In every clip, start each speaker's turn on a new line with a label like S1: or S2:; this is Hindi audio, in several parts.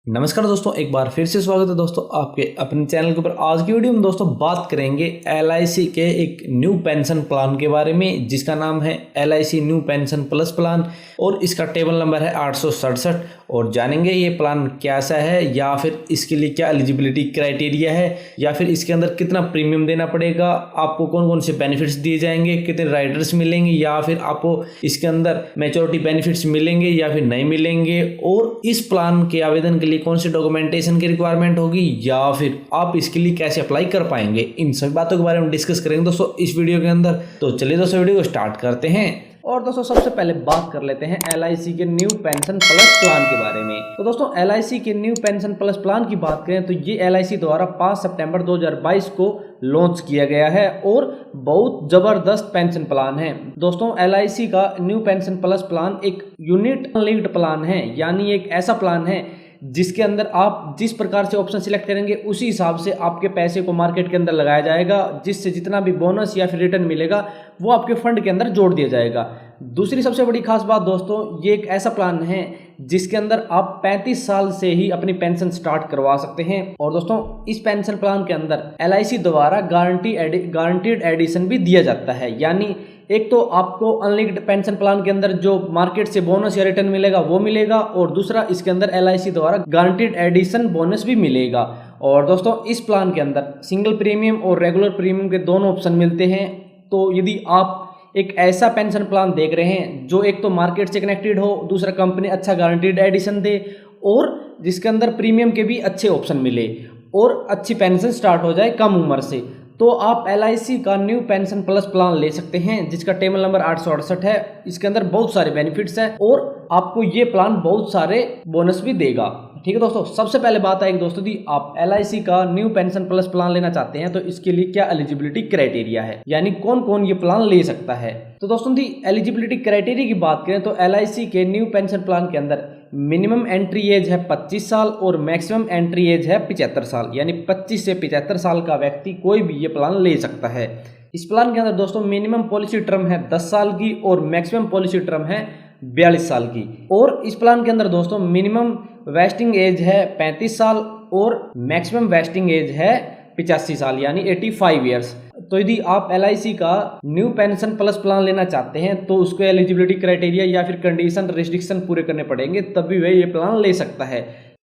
S1: नमस्कार दोस्तों, एक बार फिर से स्वागत है दोस्तों आपके अपने चैनल के ऊपर। आज की वीडियो में दोस्तों बात करेंगे LIC के एक न्यू पेंशन प्लान के बारे में, जिसका नाम है LIC new pension plus plan और इसका टेबल नंबर है 867। और जानेंगे ये प्लान कैसा है, या फिर इसके लिए क्या एलिजिबिलिटी क्राइटेरिया है, या फिर इसके अंदर कितना प्रीमियम देना पड़ेगा, आपको कौन कौन से बेनिफिट्स दिए जाएंगे, कितने राइडर्स मिलेंगे, या फिर आपको इसके अंदर मैच्योरिटी बेनिफिट्स मिलेंगे या फिर नहीं मिलेंगे, और इस प्लान के आवेदन के लिए कौन सी डॉक्यूमेंटेशन की रिक्वायरमेंट होगी, या फिर आप इसके लिए कैसे अप्लाई कर पाएंगे। इन सभी बातों के बारे में डिस्कस करेंगे दोस्तों इस वीडियो के अंदर। तो चलिए दोस्तों वीडियो को स्टार्ट करते हैं। और दोस्तों सबसे पहले बात कर लेते हैं LIC के न्यू पेंशन प्लस प्लान के बारे में। तो दोस्तों LIC के न्यू पेंशन प्लस प्लान की बात करें तो ये LIC द्वारा 5 सितंबर 2022 को लॉन्च किया गया है और बहुत जबरदस्त पेंशन प्लान है। दोस्तों LIC का न्यू पेंशन प्लस प्लान एक यूनिट लिंक्ड प्लान है, यानी एक ऐसा प्लान है जिसके अंदर आप जिस प्रकार से ऑप्शन सिलेक्ट करेंगे उसी हिसाब से आपके पैसे को मार्केट के अंदर लगाया जाएगा, जिससे जितना भी बोनस या फिर रिटर्न मिलेगा वो आपके फंड के अंदर जोड़ दिया जाएगा। दूसरी सबसे बड़ी खास बात दोस्तों, ये एक ऐसा प्लान है जिसके अंदर आप 35 साल से ही अपनी पेंशन स्टार्ट करवा सकते हैं। और दोस्तों इस पेंशन प्लान के अंदर LIC द्वारा गारंटीड एडिशन भी दिया जाता है, यानी एक तो आपको अनलिंक्ड पेंशन प्लान के अंदर जो मार्केट से बोनस या रिटर्न मिलेगा वो मिलेगा, और दूसरा इसके अंदर LIC द्वारा गारंटीड एडिशन बोनस भी मिलेगा। और दोस्तों इस प्लान के अंदर सिंगल प्रीमियम और रेगुलर प्रीमियम के दोनों ऑप्शन मिलते हैं। तो यदि आप एक ऐसा पेंशन प्लान देख रहे हैं जो एक तो मार्केट से कनेक्टेड हो, दूसरा कंपनी अच्छा गारंटीड एडिशन दे, और जिसके अंदर प्रीमियम के भी अच्छे ऑप्शन मिले और अच्छी पेंशन स्टार्ट हो जाए कम उम्र से, तो आप LIC का न्यू पेंशन प्लस प्लान ले सकते हैं, जिसका टेबल नंबर 868 है। इसके अंदर बहुत सारे बेनिफिट्स हैं और आपको ये प्लान बहुत सारे बोनस भी देगा। ठीक है दोस्तों, सबसे पहले बात आएगी दोस्तों दी, आप LIC का न्यू पेंशन प्लस प्लान लेना चाहते हैं तो इसके लिए क्या एलिजिबिलिटी क्राइटेरिया है, यानी कौन कौन ये प्लान ले सकता है। तो दोस्तों दी एलिजिबिलिटी क्राइटेरिया की बात करें तो LIC के न्यू पेंशन प्लान के अंदर मिनिमम एंट्री एज है 25 साल और मैक्सिमम एंट्री एज है 75 साल, यानी 25 से 75 साल का व्यक्ति कोई भी ये प्लान ले सकता है। इस प्लान के अंदर दोस्तों मिनिमम पॉलिसी टर्म है 10 साल की और मैक्सिमम पॉलिसी टर्म है 42 साल की। और इस प्लान के अंदर दोस्तों मिनिमम वेस्टिंग एज है 35 साल और मैक्सिमम वेस्टिंग एज है 85 साल, यानी 85 ईयर्स। तो यदि आप LIC का न्यू पेंशन प्लस प्लान लेना चाहते हैं तो उसको एलिजिबिलिटी क्राइटेरिया या फिर कंडीशन रिस्ट्रिक्शन पूरे करने पड़ेंगे, तभी वह ये प्लान ले सकता है।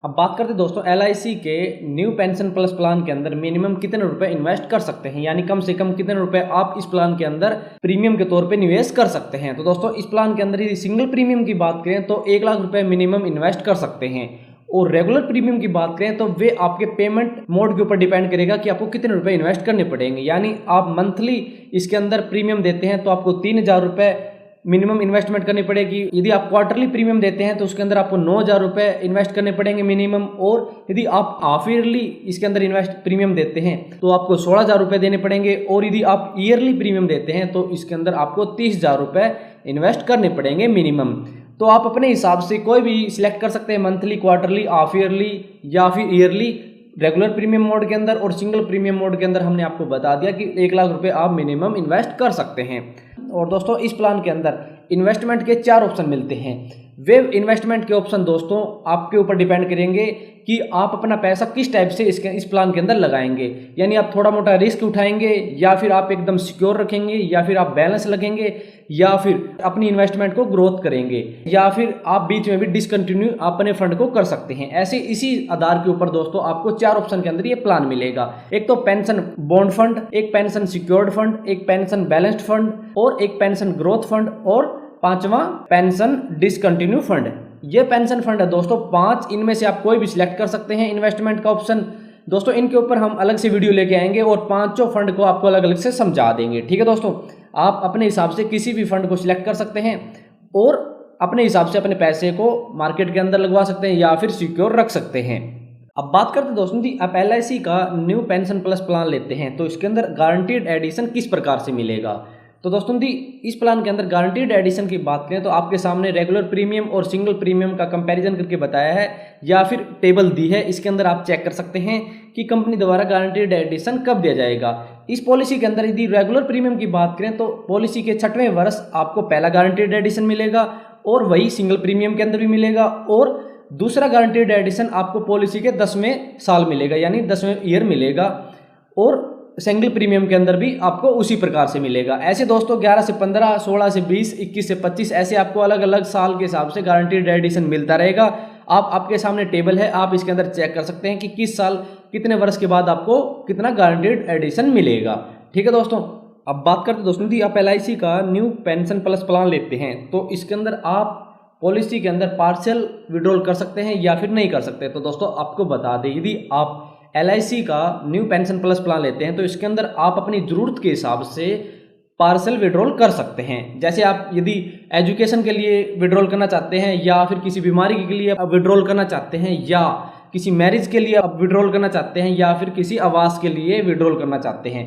S1: अब बात करते हैं दोस्तों LIC के न्यू पेंशन प्लस प्लान के अंदर मिनिमम कितने रुपए इन्वेस्ट कर सकते हैं, यानी कम से कम कितने रुपए आप इस प्लान के अंदर प्रीमियम के तौर पे निवेश कर सकते हैं। तो दोस्तों इस प्लान के अंदर यदि सिंगल प्रीमियम की बात करें तो 1 लाख रुपए मिनिमम इन्वेस्ट कर सकते हैं, और रेगुलर प्रीमियम की बात करें तो वे आपके पेमेंट मोड के ऊपर डिपेंड करेगा कि आपको कितने रुपए इन्वेस्ट करने पड़ेंगे। यानी आप मंथली इसके अंदर प्रीमियम देते हैं तो आपको 3000 रुपए मिनिमम इन्वेस्टमेंट करनी पड़ेगी। यदि आप क्वार्टरली प्रीमियम देते हैं तो उसके अंदर आपको 9000 रुपए इन्वेस्ट करने पड़ेंगे मिनिमम, और यदि आप हाफ ईयरली इसके अंदर इन्वेस्ट प्रीमियम देते हैं तो आपको 16000 रुपए देने पड़ेंगे, और यदि आप ईयरली प्रीमियम देते हैं तो इसके अंदर आपको 30000 रुपए इन्वेस्ट करने पड़ेंगे मिनिमम। तो आप अपने हिसाब से कोई भी सिलेक्ट कर सकते हैं, मंथली, क्वार्टरली, हाफ ईयरली या फिर ईयरली। रेगुलर प्रीमियम मोड के अंदर और सिंगल प्रीमियम मोड के अंदर हमने आपको बता दिया कि 1 लाख रुपए आप मिनिमम इन्वेस्ट कर सकते हैं। और दोस्तों इस प्लान के अंदर इन्वेस्टमेंट के 4 ऑप्शन मिलते हैं। वे इन्वेस्टमेंट के ऑप्शन दोस्तों आपके ऊपर डिपेंड करेंगे कि आप अपना पैसा किस टाइप से इस प्लान के अंदर लगाएंगे, यानी आप थोड़ा मोटा रिस्क उठाएंगे, या फिर आप एकदम सिक्योर रखेंगे, या फिर आप बैलेंस लगेंगे, या फिर अपनी इन्वेस्टमेंट को ग्रोथ करेंगे, या फिर आप बीच में भी डिसकंटिन्यू अपने फंड को कर सकते हैं। ऐसे इसी आधार के ऊपर दोस्तों आपको 4 ऑप्शन के अंदर ये प्लान मिलेगा। एक तो पेंशन बॉन्ड फंड, एक पेंशन सिक्योर्ड फंड, एक पेंशन बैलेंस्ड फंड और एक पेंशन ग्रोथ फंड, और 5वां पेंशन डिसकंटिन्यू फंड। ये पेंशन फंड है दोस्तों 5, इनमें से आप कोई भी सिलेक्ट कर सकते हैं इन्वेस्टमेंट का ऑप्शन। दोस्तों इनके ऊपर हम अलग से वीडियो लेके आएंगे और 5 फंड को आपको अलग अलग से समझा देंगे। ठीक है दोस्तों, आप अपने हिसाब से किसी भी फंड को सिलेक्ट कर सकते हैं और अपने हिसाब से अपने पैसे को मार्केट के अंदर लगवा सकते हैं या फिर सिक्योर रख सकते हैं। अब बात करते हैं दोस्तों दी, आप LIC का न्यू पेंशन प्लस प्लान लेते हैं तो इसके अंदर गारंटीड एडिशन किस प्रकार से मिलेगा। तो दोस्तों दी इस प्लान के अंदर गारंटीड एडिशन की बात करें तो आपके सामने रेगुलर प्रीमियम और सिंगल प्रीमियम का कंपैरिजन करके बताया है, या फिर टेबल दी है, इसके अंदर आप चेक कर सकते हैं कि कंपनी द्वारा गारंटीड एडिशन कब दिया जाएगा। इस पॉलिसी के अंदर यदि रेगुलर प्रीमियम की बात करें तो पॉलिसी के 6वें वर्ष आपको पहला गारंटीड एडिशन मिलेगा, और वही सिंगल प्रीमियम के अंदर भी मिलेगा, और
S2: दूसरा गारंटीड एडिशन आपको पॉलिसी के 10वें साल मिलेगा, यानी 10वें ईयर मिलेगा, और सिंगल प्रीमियम के अंदर भी आपको उसी प्रकार से मिलेगा। ऐसे दोस्तों 11 से 15, 16 से 20, 21 से 25 ऐसे आपको अलग अलग साल के हिसाब से गारंटीड एडिशन मिलता रहेगा। आपके सामने टेबल है, आप इसके अंदर चेक कर सकते हैं कि किस साल कितने वर्ष के बाद आपको कितना गारंटीड एडिशन मिलेगा। ठीक है दोस्तों, अब बात करते हैं दोस्तों यदि आप LIC का न्यू पेंशन प्लस प्लान लेते हैं तो इसके अंदर आप पॉलिसी के अंदर पार्शियल विड्रॉल कर सकते हैं या फिर नहीं कर सकते। तो दोस्तों आपको बता दें, यदि आप LIC का न्यू पेंशन प्लस प्लान लेते हैं तो इसके अंदर आप अपनी ज़रूरत के हिसाब से पार्शियल विड्रॉल कर सकते हैं। जैसे आप यदि एजुकेशन के लिए विड्रॉल करना चाहते हैं, या फिर किसी बीमारी के लिए आप विड्रॉल करना चाहते हैं, या किसी मैरिज के लिए आप विड्रॉल करना चाहते हैं, या फिर किसी आवास के लिए विड्रॉल करना चाहते हैं,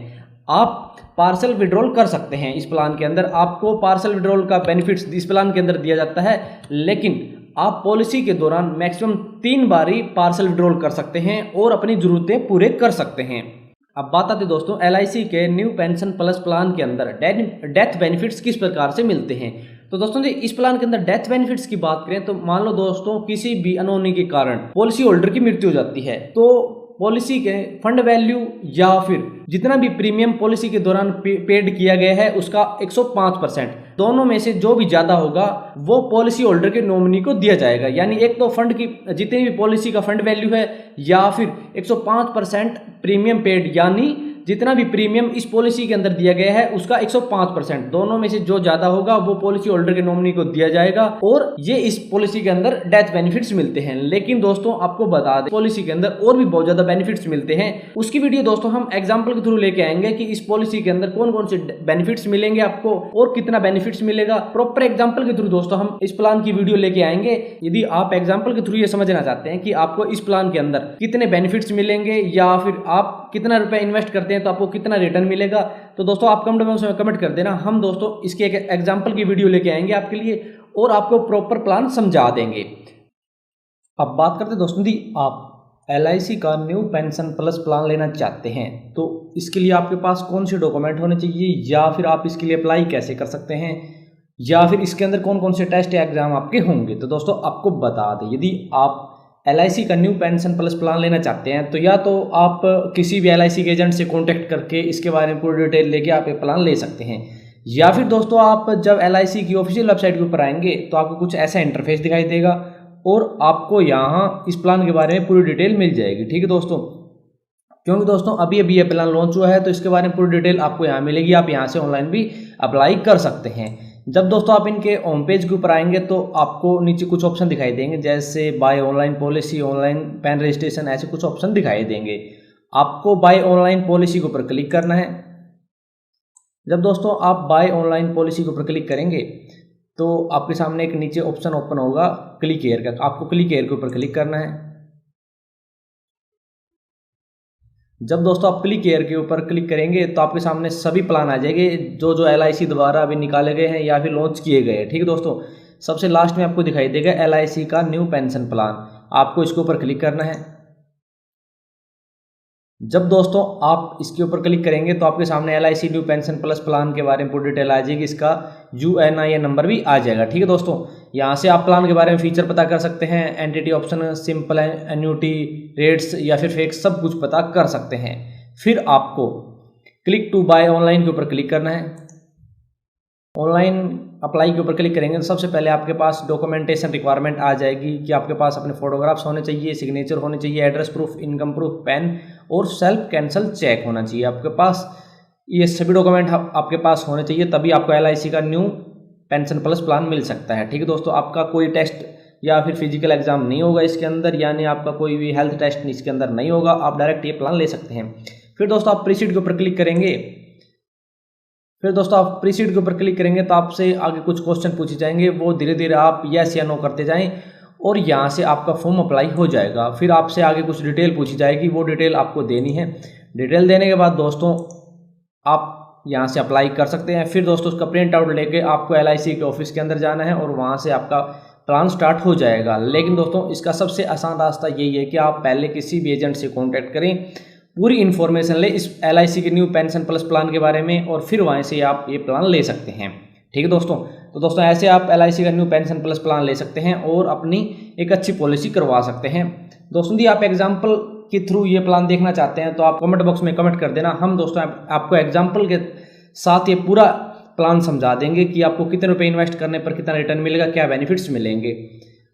S2: आप पार्शियल विड्रॉल कर सकते हैं। इस प्लान के अंदर आपको पार्शियल विड्रॉल का बेनिफिट्स इस प्लान के अंदर दिया जाता है, लेकिन आप पॉलिसी के दौरान मैक्सिमम 3 बारी पार्शियल विड्रॉल कर सकते हैं और अपनी ज़रूरतें पूरे कर सकते हैं। अब बात आती है दोस्तों LIC के न्यू पेंशन प्लस प्लान के अंदर डेथ बेनिफिट्स किस प्रकार से मिलते हैं। तो दोस्तों जी इस प्लान के अंदर डेथ बेनिफिट्स की बात करें तो मान लो दोस्तों किसी भी अनहोनी के कारण पॉलिसी होल्डर की मृत्यु हो जाती है, तो पॉलिसी के फंड वैल्यू या फिर जितना भी प्रीमियम पॉलिसी के दौरान पेड किया गया है उसका 105% दोनों में से जो भी ज्यादा होगा वो पॉलिसी होल्डर के नॉमिनी को दिया जाएगा। यानी एक तो फंड की जितनी भी पॉलिसी का फंड वैल्यू है, या फिर 105% प्रीमियम पेड, यानी जितना भी प्रीमियम इस पॉलिसी के अंदर दिया गया है उसका 105% दोनों में से जो ज्यादा होगा वो पॉलिसी होल्डर के नॉमिनी को दिया जाएगा, और ये इस पॉलिसी के अंदर डेथ बेनिफिट्स मिलते हैं। लेकिन दोस्तों आपको बता दें पॉलिसी के अंदर और भी बहुत ज्यादा बेनिफिट्स मिलते हैं, उसकी वीडियो दोस्तों हम एग्जाम्पल के थ्रू लेके आएंगे कि इस पॉलिसी के अंदर कौन कौन से बेनिफिट्स मिलेंगे आपको और कितना बेनिफिट्स मिलेगा। प्रॉपर एग्जाम्पल के थ्रू दोस्तों हम इस प्लान की वीडियो लेके आएंगे। यदि आप एग्जाम्पल के थ्रू ये समझना चाहते हैं कि आपको इस प्लान के अंदर कितने बेनिफिट्स मिलेंगे, या फिर आप कितना रुपया इन्वेस्ट करते हैं तो आपको कितना रिटर्न मिलेगा, तो दोस्तों आप कमेंट बॉक्स में कमेंट कर देना। हम दोस्तों इसके एक एग्जांपल की वीडियो लेके आएंगे आपके लिए और आपको प्रॉपर प्लान समझा देंगे। अब बात करते हैं दोस्तों यदि आप LIC का न्यू पेंशन प्लस प्लान लेना चाहते हैं तो इसके लिए आपके पास कौन से डॉक्यूमेंट होने चाहिए, या फिर आप इसके लिए अप्लाई कैसे कर सकते हैं, या फिर इसके अंदर कौन कौन से टेस्ट या एग्जाम आपके होंगे। तो दोस्तों आपको बता दें यदि आप LIC का न्यू पेंशन प्लस प्लान लेना चाहते हैं तो या तो आप किसी भी LIC के एजेंट से कांटेक्ट करके इसके बारे में पूरी डिटेल लेके आप ये प्लान ले सकते हैं, या फिर दोस्तों आप जब LIC की ऑफिशियल वेबसाइट के ऊपर आएंगे तो आपको कुछ ऐसा इंटरफेस दिखाई देगा और आपको यहाँ इस प्लान के बारे में पूरी डिटेल मिल जाएगी। ठीक है दोस्तों, क्योंकि दोस्तों अभी अभी ये प्लान लॉन्च हुआ है तो इसके बारे में पूरी डिटेल आपको यहाँ मिलेगी। आप यहाँ से ऑनलाइन भी अप्लाई कर सकते हैं। जब दोस्तों आप इनके होम पेज के ऊपर आएंगे तो आपको नीचे कुछ ऑप्शन दिखाई देंगे, जैसे buy online policy, online PAN registration, ऐसे कुछ ऑप्शन दिखाई देंगे। आपको बाय ऑनलाइन पॉलिसी के ऊपर क्लिक करना है। जब दोस्तों आप बाय ऑनलाइन पॉलिसी के ऊपर क्लिक करेंगे तो आपके सामने एक नीचे ऑप्शन ओपन होगा क्लिक हेयर का, आपको क्लिक हेयर के ऊपर क्लिक करना है। जब दोस्तों आप क्लिक हेयर के ऊपर क्लिक करेंगे तो आपके सामने सभी प्लान आ जाएंगे जो LIC द्वारा अभी निकाले गए हैं या फिर लॉन्च किए गए हैं। ठीक है दोस्तों, सबसे लास्ट में आपको दिखाई देगा LIC का न्यू पेंशन प्लान, आपको इसके ऊपर क्लिक करना है। जब दोस्तों आप इसके ऊपर क्लिक करेंगे तो आपके सामने LIC new pension plus plan के बारे में पूरी डिटेल आ जाएगी, इसका UNIN नंबर भी आ जाएगा। ठीक है दोस्तों, यहाँ से आप प्लान के बारे में फीचर पता कर सकते हैं, entity option, simple annuity, rates या फिर फेक, सब कुछ पता कर सकते हैं। फिर आपको क्लिक टू बाय ऑनलाइन के ऊपर क्लिक करना है। ऑनलाइन अप्लाई के ऊपर क्लिक करेंगे तो सबसे पहले आपके पास डॉक्यूमेंटेशन रिक्वायरमेंट आ जाएगी कि आपके पास अपने फोटोग्राफ्स होने चाहिए, सिग्नेचर होने चाहिए, address proof, income proof, pan और सेल्फ कैंसल चेक होना चाहिए आपके पास। ये सभी डॉक्यूमेंट आपके पास होने चाहिए, तभी आपको LIC का न्यू पेंशन प्लस प्लान मिल सकता है। ठीक है दोस्तों, आपका कोई टेस्ट या फिर फिजिकल एग्जाम नहीं होगा इसके अंदर, यानी आपका कोई भी हेल्थ टेस्ट इसके अंदर नहीं होगा, आप डायरेक्ट ये प्लान ले सकते हैं। फिर दोस्तों आप प्रीसीड के ऊपर क्लिक करेंगे। फिर दोस्तों आप प्रीसीड के ऊपर क्लिक करेंगे तो आपसे आगे कुछ क्वेश्चन पूछे जाएंगे, वो धीरे धीरे आप यस या नो करते जाएं और यहाँ से आपका फॉर्म अप्लाई हो जाएगा। फिर आपसे आगे कुछ डिटेल पूछी जाएगी, वो डिटेल आपको देनी है। डिटेल देने के बाद दोस्तों आप यहाँ से अप्लाई कर सकते हैं। फिर दोस्तों उसका प्रिंट आउट लेके आपको LIC के ऑफिस के अंदर जाना है और वहाँ से आपका प्लान स्टार्ट हो जाएगा। लेकिन दोस्तों इसका सबसे आसान रास्ता यही है कि आप पहले किसी भी एजेंट से कॉन्टैक्ट करें, पूरी इन्फॉर्मेशन ले इस LIC के न्यू पेंशन प्लस प्लान के बारे में, और फिर वहाँ से आप ये प्लान ले सकते हैं। ठीक है दोस्तों। तो दोस्तों ऐसे आप LIC का न्यू पेंशन प्लस प्लान ले सकते हैं और अपनी एक अच्छी पॉलिसी करवा सकते हैं। दोस्तों यदि आप एग्जाम्पल के थ्रू ये प्लान देखना चाहते हैं तो आप कमेंट बॉक्स में कमेंट कर देना। हम दोस्तों आपको एग्जाम्पल के साथ ये पूरा प्लान समझा देंगे कि आपको कितने रुपए इन्वेस्ट करने पर कितना रिटर्न मिलेगा, क्या बेनिफिट्स मिलेंगे।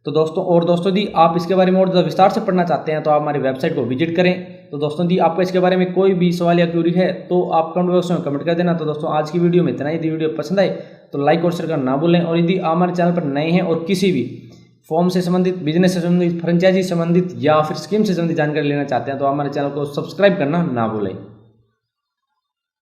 S2: तो दोस्तों यदि आप इसके बारे में और ज़्यादा विस्तार से पढ़ना चाहते हैं तो आप हमारी वेबसाइट को विजिट करें। तो दोस्तों यदि आपको इसके बारे में कोई भी सवाल या क्यूरी है तो आप कमेंट बॉक्स में कमेंट कर देना। तो दोस्तों आज की वीडियो में इतना ही। यदि वीडियो पसंद आए तो लाइक और शेयर करना ना भूलें। और यदि आप हमारे चैनल पर नए हैं और किसी भी फॉर्म से संबंधित, बिजनेस से संबंधित, फ्रेंचाइजी संबंधित या फिर स्कीम से संबंधित जानकारी लेना चाहते हैं तो हमारे चैनल को सब्सक्राइब करना ना भूलें।